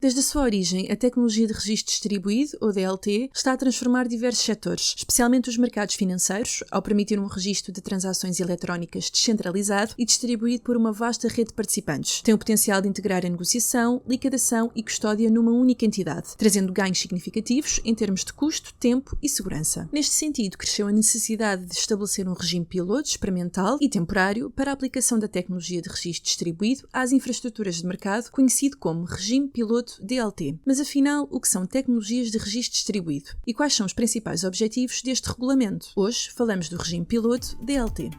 Desde a sua origem, a tecnologia de registro distribuído, ou DLT, está a transformar diversos setores, especialmente os mercados financeiros, ao permitir um registro de transações eletrónicas descentralizado e distribuído por uma vasta rede de participantes. Tem o potencial de integrar a negociação, liquidação e custódia numa única entidade, trazendo ganhos significativos em termos de custo, tempo e segurança. Neste sentido, cresceu a necessidade de estabelecer um regime piloto, experimental e temporário para a aplicação da tecnologia de registro distribuído às infraestruturas de mercado, conhecido como regime piloto DLT. Mas afinal, o que são tecnologias de registro distribuído? E quais são os principais objetivos deste regulamento? Hoje falamos do regime piloto DLT.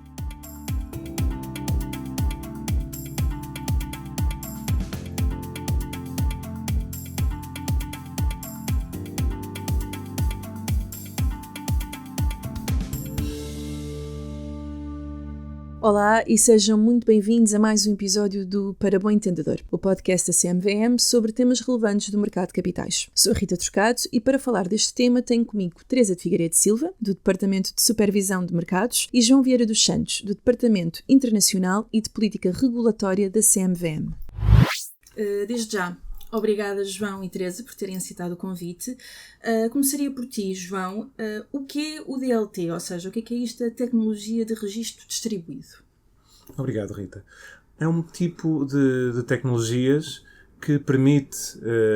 Olá e sejam muito bem-vindos a mais um episódio do Para Bom Entendedor, o podcast da CMVM sobre temas relevantes do mercado de capitais. Sou Rita Trocado e para falar deste tema tenho comigo Teresa de Figueiredo Silva, do Departamento de Supervisão de Mercados, e João Vieira dos Santos, do Departamento Internacional e de Política Regulatória da CMVM. Desde já, obrigada João e Teresa por terem aceitado o convite. Começaria por ti, João. O que é o DLT, ou seja, o que é isto da tecnologia de registro distribuído? Obrigado, Rita. É um tipo de tecnologias que permite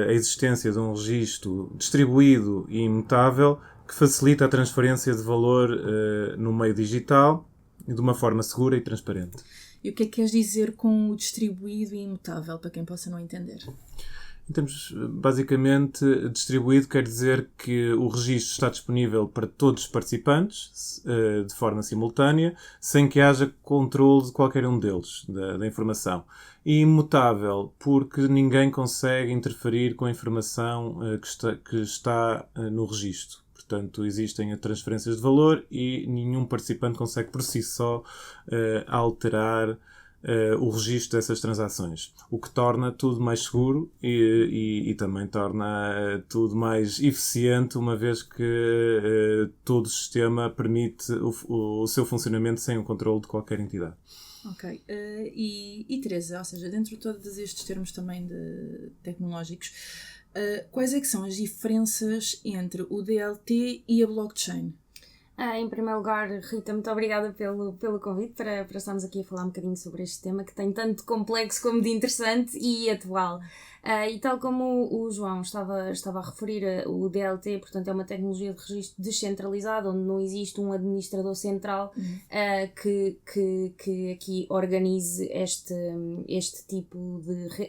a existência de um registro distribuído e imutável que facilita a transferência de valor no meio digital de uma forma segura e transparente. E o que é que queres dizer com o distribuído e imutável, para quem possa não entender? Em termos, basicamente, distribuído quer dizer que o registro está disponível para todos os participantes de forma simultânea, sem que haja controle de qualquer um deles, da informação. E imutável, porque ninguém consegue interferir com a informação que está no registro. Portanto, existem transferências de valor e nenhum participante consegue por si só alterar o registro dessas transações, o que torna tudo mais seguro e também torna tudo mais eficiente, uma vez que todo o sistema permite o seu funcionamento sem o controle de qualquer entidade. Ok. E Teresa, ou seja, dentro de todos estes termos também tecnológicos, quais é que são as diferenças entre o DLT e a blockchain? Em primeiro lugar, Rita, muito obrigada pelo convite para estarmos aqui a falar um bocadinho sobre este tema que tem tanto de complexo como de interessante e atual. E tal como o João estava a referir, o DLT, portanto, é uma tecnologia de registro descentralizado, onde não existe um administrador central que aqui organize este tipo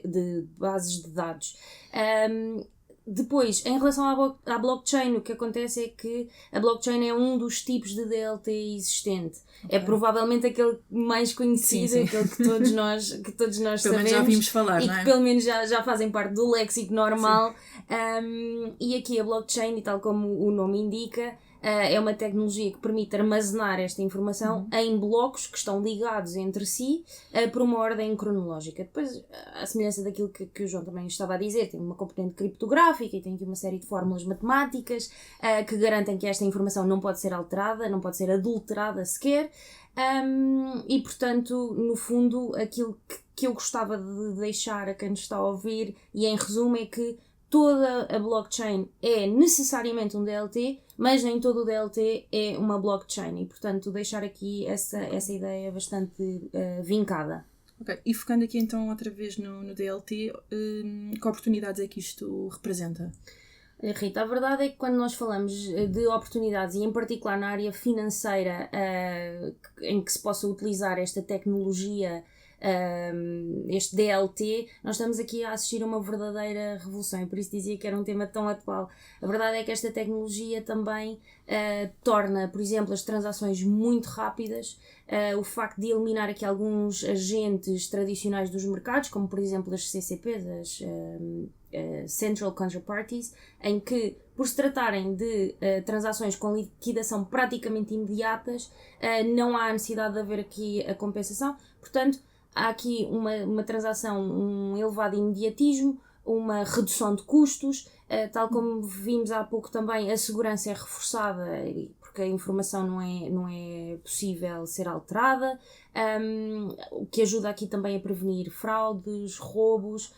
de bases de dados. Depois, em relação à blockchain, o que acontece é que a blockchain é um dos tipos de DLT existente. Okay. É provavelmente aquele mais conhecido, sim. Aquele que todos nós pelo sabemos. Menos já ouvimos falar, e não é? Que pelo menos já fazem parte do léxico normal. E aqui a blockchain, e tal como o nome indica, é uma tecnologia que permite armazenar esta informação em blocos que estão ligados entre si por uma ordem cronológica. Depois, à semelhança daquilo que o João também estava a dizer, tem uma componente criptográfica e tem aqui uma série de fórmulas matemáticas que garantem que esta informação não pode ser alterada, não pode ser adulterada sequer. E, portanto, no fundo, aquilo que eu gostava de deixar a quem nos está a ouvir, e em resumo, é que toda a blockchain é necessariamente um DLT, mas nem todo o DLT é uma blockchain e, portanto, deixar aqui essa ideia bastante vincada. Ok, e focando aqui então outra vez no DLT, que oportunidades é que isto representa? Rita, a verdade é que quando nós falamos de oportunidades, e em particular na área financeira, em que se possa utilizar esta tecnologia, este DLT, nós estamos aqui a assistir a uma verdadeira revolução, e por isso dizia que era um tema tão atual. A verdade é que esta tecnologia também torna, por exemplo, as transações muito rápidas, o facto de eliminar aqui alguns agentes tradicionais dos mercados, como por exemplo as CCPs, as Central Counterparties, em que, por se tratarem de transações com liquidação praticamente imediatas, não há necessidade de haver aqui a compensação. Portanto, há aqui uma transação, um elevado imediatismo, uma redução de custos, tal como vimos há pouco também, a segurança é reforçada, porque porque a informação não é possível ser alterada, o que ajuda aqui também a prevenir fraudes, roubos.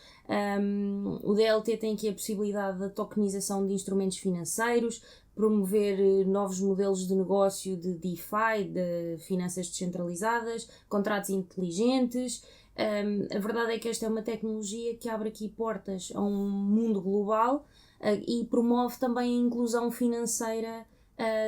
O DLT tem aqui a possibilidade da tokenização de instrumentos financeiros, promover novos modelos de negócio de DeFi, de finanças descentralizadas, contratos inteligentes. A verdade é que esta é uma tecnologia que abre aqui portas a um mundo global e promove também a inclusão financeira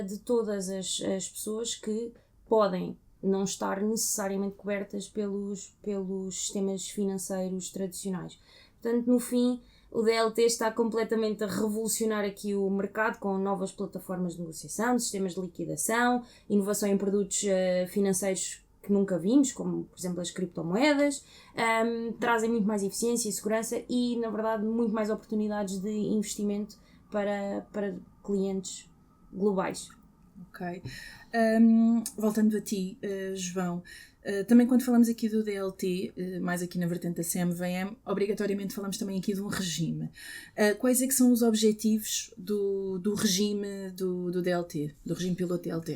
de todas as pessoas que podem não estar necessariamente cobertas pelos sistemas financeiros tradicionais. Portanto, no fim, o DLT está completamente a revolucionar aqui o mercado com novas plataformas de negociação, de sistemas de liquidação, inovação em produtos financeiros que nunca vimos, como por exemplo as criptomoedas, trazem muito mais eficiência e segurança e, na verdade, muito mais oportunidades de investimento para clientes globais. Ok. Voltando a ti, João, também quando falamos aqui do DLT, mais aqui na vertente da CMVM, obrigatoriamente falamos também aqui de um regime. Quais é que são os objetivos do regime do DLT, do regime piloto DLT?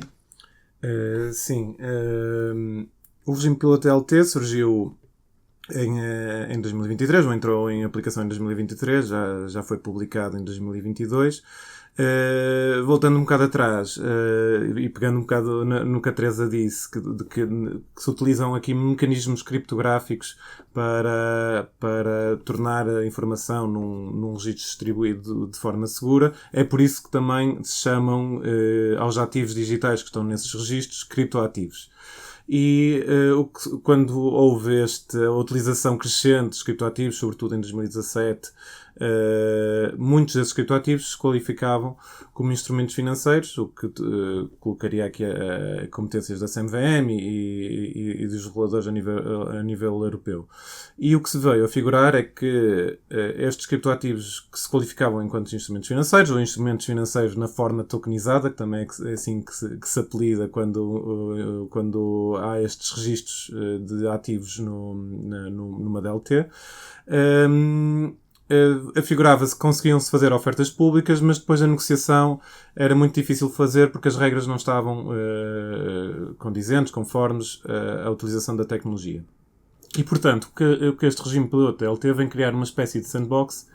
Sim. O regime piloto DLT surgiu em 2023, ou entrou em aplicação em 2023, já foi publicado em 2022. Voltando um bocado atrás e pegando um bocado no que a Teresa disse, que se utilizam aqui mecanismos criptográficos para tornar a informação num registro distribuído de forma segura. É por isso que também se chamam aos ativos digitais que estão nesses registros criptoativos. E quando houve a utilização crescente de criptoativos, sobretudo em 2017, muitos desses criptoativos se qualificavam como instrumentos financeiros, o que colocaria aqui a competências da CMVM e dos reguladores a nível europeu. E o que se veio a figurar é que estes criptoativos que se qualificavam enquanto instrumentos financeiros, ou instrumentos financeiros na forma tokenizada, que também é assim que se apelida quando há estes registros de ativos numa DLT, afigurava-se que conseguiam-se fazer ofertas públicas, mas depois a negociação era muito difícil de fazer porque as regras não estavam condizentes, conformes à utilização da tecnologia. E, portanto, o que este regime piloto DLT vem criar uma espécie de sandbox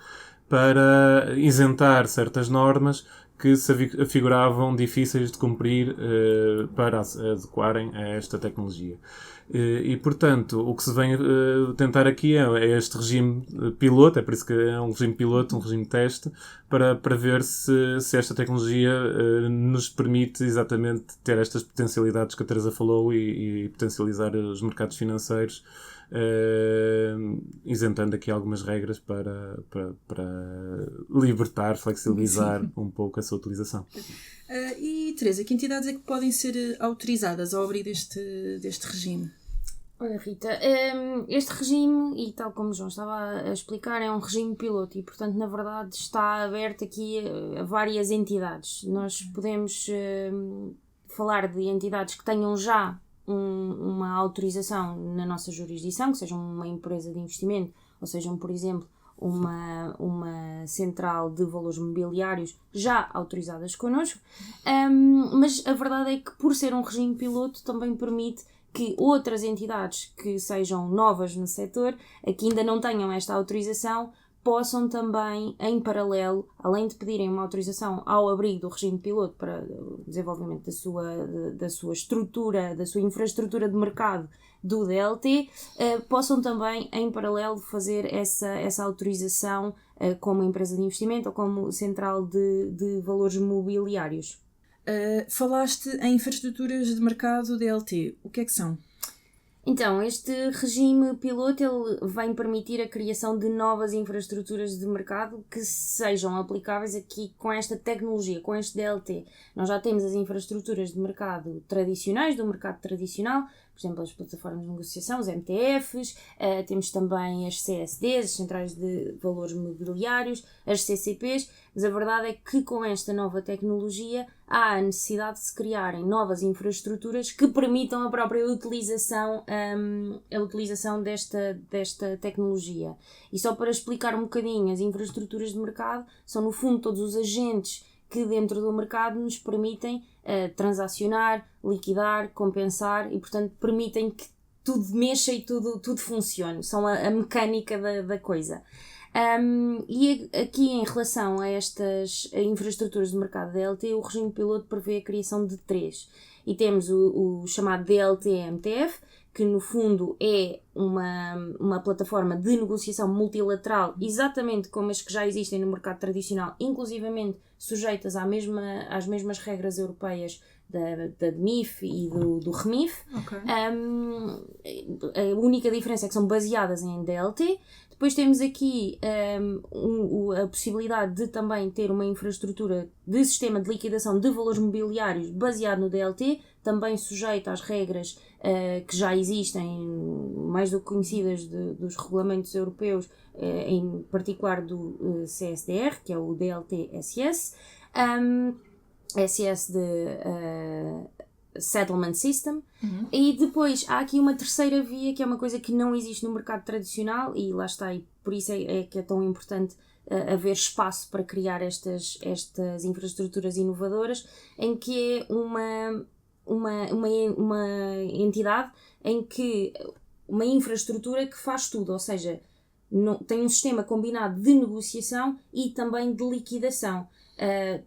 para isentar certas normas que se afiguravam difíceis de cumprir para adequarem a esta tecnologia. E, portanto, o que se vem tentar aqui é este regime piloto, é por isso que é um regime piloto, um regime teste, para ver se esta tecnologia nos permite exatamente ter estas potencialidades que a Teresa falou e potencializar os mercados financeiros, isentando aqui algumas regras para libertar, flexibilizar um pouco a sua utilização. E Teresa, que entidades é que podem ser autorizadas ao abrir deste regime? Olha, Rita, este regime, e tal como o João estava a explicar, é um regime piloto e, portanto, na verdade está aberto aqui a várias entidades. Nós podemos falar de entidades que tenham já uma autorização na nossa jurisdição, que sejam uma empresa de investimento, ou sejam, por exemplo, uma central de valores mobiliários já autorizadas connosco, mas a verdade é que, por ser um regime piloto, também permite que outras entidades que sejam novas no setor, que ainda não tenham esta autorização, possam também, em paralelo, além de pedirem uma autorização ao abrigo do regime piloto para o desenvolvimento da sua estrutura, da sua infraestrutura de mercado do DLT, possam também, em paralelo, fazer essa autorização como empresa de investimento ou como central de valores mobiliários. Falaste em infraestruturas de mercado DLT. O que é que são? Então, este regime piloto ele vem permitir a criação de novas infraestruturas de mercado que sejam aplicáveis aqui com esta tecnologia, com este DLT. Nós já temos as infraestruturas de mercado tradicionais, do mercado tradicional, por exemplo, as plataformas de negociação, os MTFs, temos também as CSDs, as centrais de valores mobiliários, as CCPs, mas a verdade é que com esta nova tecnologia há a necessidade de se criarem novas infraestruturas que permitam a própria utilização, desta tecnologia. E só para explicar um bocadinho, as infraestruturas de mercado são no fundo todos os agentes que dentro do mercado nos permitem transacionar, liquidar, compensar e, portanto, permitem que tudo mexa e tudo funcione. São a mecânica da coisa. E aqui, em relação a estas infraestruturas de mercado DLT, o regime piloto prevê a criação de 3. E temos o chamado DLT-MTF, que no fundo é uma plataforma de negociação multilateral, exatamente como as que já existem no mercado tradicional, inclusivamente sujeitas às mesmas regras europeias da DMIF e do REMIF. Okay. A única diferença é que são baseadas em DLT. Depois temos aqui a possibilidade de também ter uma infraestrutura de sistema de liquidação de valores mobiliários baseado no DLT, também sujeito às regras que já existem, mais do que conhecidas dos regulamentos europeus, em particular do CSDR, que é o DLT-SS, SS de Settlement System. E depois há aqui uma terceira via, que é uma coisa que não existe no mercado tradicional, e lá está, e por isso é que é tão importante haver espaço para criar estas infraestruturas inovadoras, em que é uma entidade em que uma infraestrutura que faz tudo, ou seja, tem um sistema combinado de negociação e também de liquidação,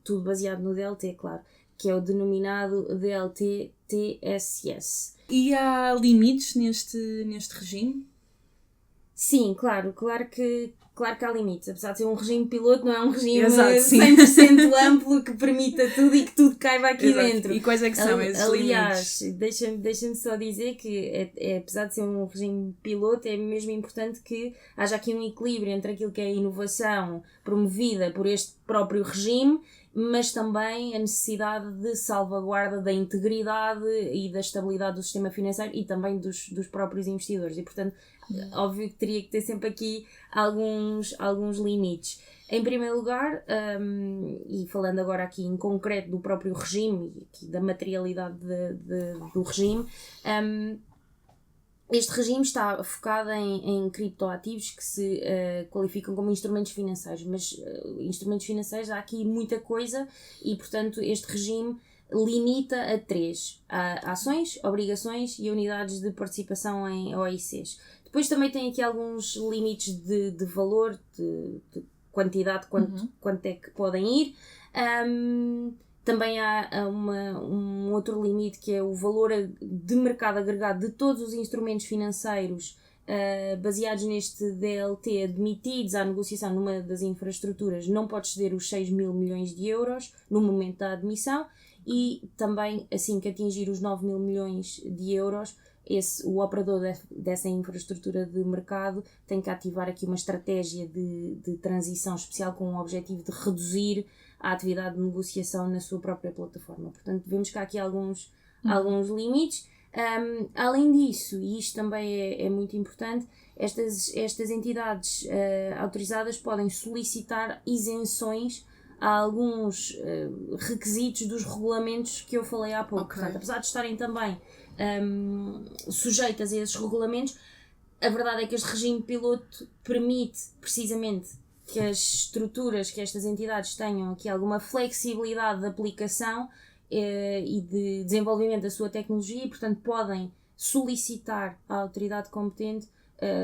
tudo baseado no DLT, claro, que é o denominado DLT-TSS. E há limites neste regime? Sim, claro que há limites. Apesar de ser um regime piloto, não é um regime Exato, 100% amplo que permita tudo e que tudo caiba aqui Exato. dentro. E quais é que são esses aliás, limites? deixa-me só dizer que, apesar de ser um regime piloto, é mesmo importante que haja aqui um equilíbrio entre aquilo que é a inovação promovida por este próprio regime, mas também a necessidade de salvaguarda da integridade e da estabilidade do sistema financeiro e também dos próprios investidores. E, portanto, óbvio que teria que ter sempre aqui alguns limites. Em primeiro lugar, e falando agora aqui em concreto do próprio regime e da materialidade do regime, este regime está focado em criptoativos que se qualificam como instrumentos financeiros, mas instrumentos financeiros há aqui muita coisa e, portanto, este regime limita a 3: ações, obrigações e unidades de participação em OICs. Depois também tem aqui alguns limites de valor, de quantidade, quanto é que podem ir. Também há um outro limite, que é o valor de mercado agregado de todos os instrumentos financeiros baseados neste DLT admitidos à negociação numa das infraestruturas, não pode exceder os 6 mil milhões de euros no momento da admissão, e também assim que atingir os 9 mil milhões de euros, o operador dessa infraestrutura de mercado tem que ativar aqui uma estratégia de transição especial com o objetivo de reduzir a atividade de negociação na sua própria plataforma. Portanto, vemos que há aqui alguns limites. Além disso, e isto também é muito importante, estas entidades autorizadas podem solicitar isenções a alguns requisitos dos regulamentos que eu falei há pouco. Okay. Portanto, apesar de estarem também sujeitas a esses regulamentos, a verdade é que este regime piloto permite precisamente que as estruturas, que estas entidades tenham aqui alguma flexibilidade de aplicação e de desenvolvimento da sua tecnologia, e portanto podem solicitar à autoridade competente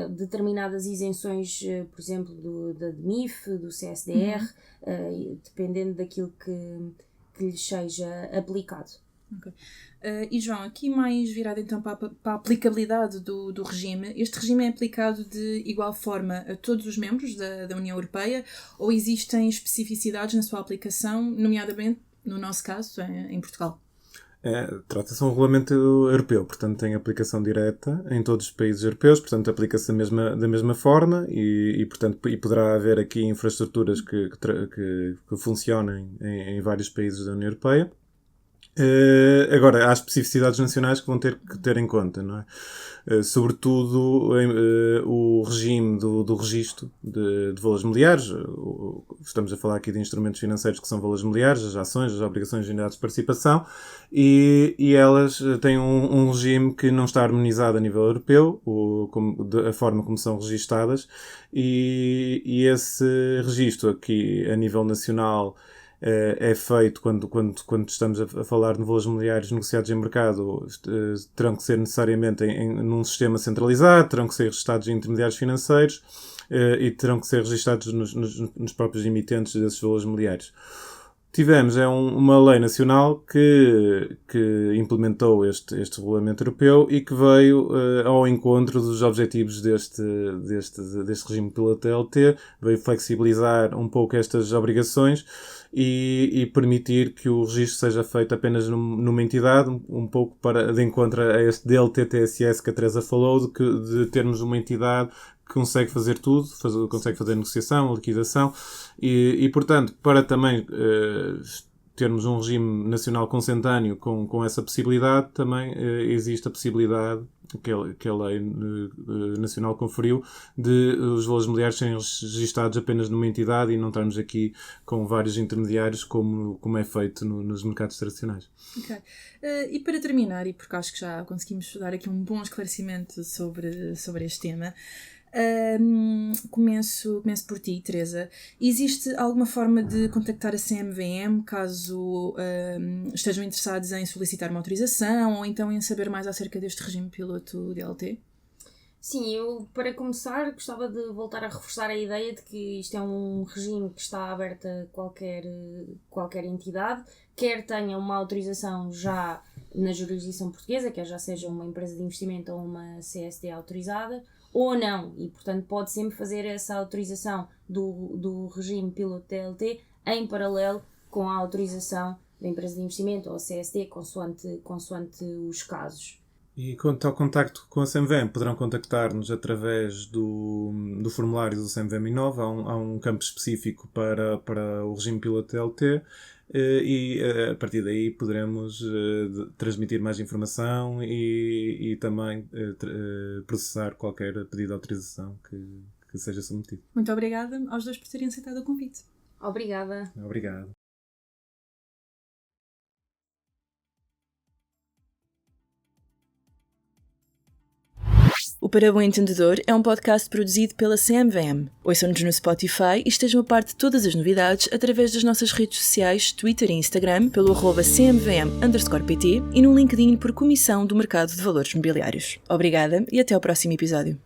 determinadas isenções, por exemplo, da DMIF, do CSDR, dependendo daquilo que lhes seja aplicado. Okay. E João, aqui mais virado então para a aplicabilidade do regime. Este regime é aplicado de igual forma a todos os membros da União Europeia, ou existem especificidades na sua aplicação, nomeadamente, no nosso caso, em Portugal? Trata-se de um regulamento europeu, portanto tem aplicação direta em todos os países europeus, portanto aplica-se da mesma forma e poderá haver aqui infraestruturas que funcionem em vários países da União Europeia. Agora, há especificidades nacionais que vão ter que ter em conta, não é? Sobretudo o regime do registro de valores mobiliários. Estamos a falar aqui de instrumentos financeiros que são valores mobiliários, as ações, as obrigações de unidades de participação, e elas têm um regime que não está harmonizado a nível europeu, a forma como são registadas, e esse registro aqui a nível nacional é feito quando estamos a falar de valores mobiliários negociados em mercado, terão que ser necessariamente num sistema centralizado, terão que ser registados em intermediários financeiros e terão que ser registados nos próprios emitentes desses valores mobiliários. Tivemos uma lei nacional que implementou este regulamento europeu e que veio ao encontro dos objetivos deste regime pela TLT, veio flexibilizar um pouco estas obrigações e permitir que o registro seja feito apenas numa entidade, um pouco de encontro a este DLT-TSS que a Teresa falou, de termos uma entidade que consegue fazer tudo, consegue fazer a negociação, a liquidação e portanto, para também termos um regime nacional consentâneo com essa possibilidade, também existe a possibilidade que a lei nacional conferiu de os valores mobiliários serem registados apenas numa entidade e não estarmos aqui com vários intermediários como é feito nos mercados tradicionais. Ok. E para terminar, e porque acho que já conseguimos dar aqui um bom esclarecimento sobre este tema, começo por ti, Teresa. Existe alguma forma de contactar a CMVM caso estejam interessados em solicitar uma autorização ou então em saber mais acerca deste regime piloto DLT? Sim, eu para começar gostava de voltar a reforçar a ideia de que isto é um regime que está aberto a qualquer entidade, quer tenha uma autorização já na jurisdição portuguesa, quer já seja uma empresa de investimento ou uma CSD autorizada, ou não, e portanto pode sempre fazer essa autorização do regime piloto DLT em paralelo com a autorização da empresa de investimento ou CSD, consoante os casos. E quanto ao contacto com a CMVM, poderão contactar-nos através do formulário do CMVM Inova. Há um campo específico para o regime piloto DLT e a partir daí poderemos transmitir mais informação e também processar qualquer pedido de autorização que seja submetido. Muito obrigada aos dois por terem aceitado o convite. Obrigada. Obrigado. O Para Bom Entendedor é um podcast produzido pela CMVM. Ouçam-nos no Spotify e estejam a par de todas as novidades através das nossas redes sociais, Twitter e Instagram, pelo @CMVM_PT e no LinkedIn por Comissão do Mercado de Valores Mobiliários. Obrigada e até ao próximo episódio.